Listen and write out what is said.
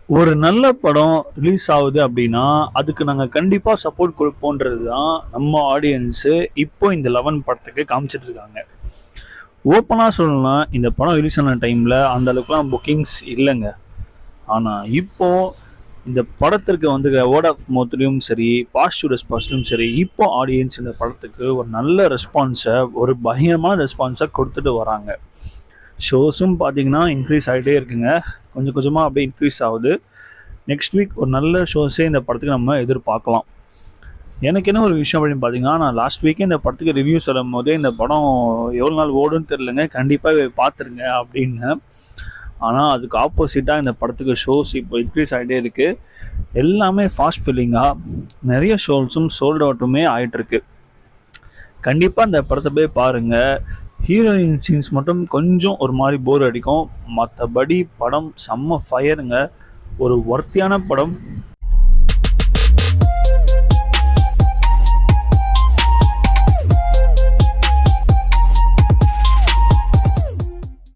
ஒரு நல்ல படம் ரிலீஸ் ஆகுது அப்படின்னா, அதுக்கு நாங்க கண்டிப்பா சப்போர்ட் குடுப்போன்றது தான் நம்ம ஆடியன்ஸு இப்போ இந்த 11 படத்துக்கு காமிச்சிட்டு இருக்காங்க. ஓப்பனா சொல்லணும்னா, இந்த படம் ரிலீஸ் ஆன டைம்ல அந்த அளவுக்குலாம் புக்கிங்ஸ் இல்லங்க. ஆனா இப்போ இந்த படத்திற்கு வந்து வேர்ட் ஆஃப் மவுத்லயும் சரி, பாசிட்டிவ் ரெஸ்பான்ஸ்லயும் சரி, இப்போ ஆடியன்ஸ் இந்த படத்துக்கு ஒரு நல்ல ரெஸ்பான்ஸ, ஒரு பயங்கரமான ரெஸ்பான்ஸ குடுத்துட்டு வராங்க. ஷோஸும் பார்த்தீங்கன்னா, இன்க்ரீஸ் ஆயிட்டே இருக்குங்க. கொஞ்சம் கொஞ்சமா அப்படியே இன்க்ரீஸ் ஆவுது. நெக்ஸ்ட் வீக் ஒரு நல்ல ஷோஸே இந்த படத்துக்கு நம்ம எதிர்பார்க்கலாம். எனக்கு என்ன ஒரு விஷயம் அப்படின்னு பார்த்தீங்கன்னா, நான் லாஸ்ட் வீக்கே இந்த படத்துக்கு ரிவ்யூ சொல்லும்போதே, இந்த படம் எவ்வளோ நாள் ஓடும்னு தெரியலங்க. கண்டிப்பா பார்த்துருங்க அப்படின்னேன். ஆனா, அதுக்கு ஆப்போசிட்டா இந்த படத்துக்கு ஷோஸ் இப்போ இன்க்ரீஸ் ஆயிட்டே இருக்கு. எல்லாமே ஃபாஸ்ட் ஃபில்லிங்கா நெறைய ஷோஸும் சோல்ட் அவுட்டுமே ஆயிட்டிருக்கு. கண்டிப்பா இந்த படத்த போய் பாருங்க. ஹீரோயின் சீன்ஸ் மட்டும் கொஞ்சம் ஒரு மாரி போர் அடிக்கும். மத்தபடி படம் செம்ம ஃபயருங்க. ஒரு வொர்த்தியான படம்.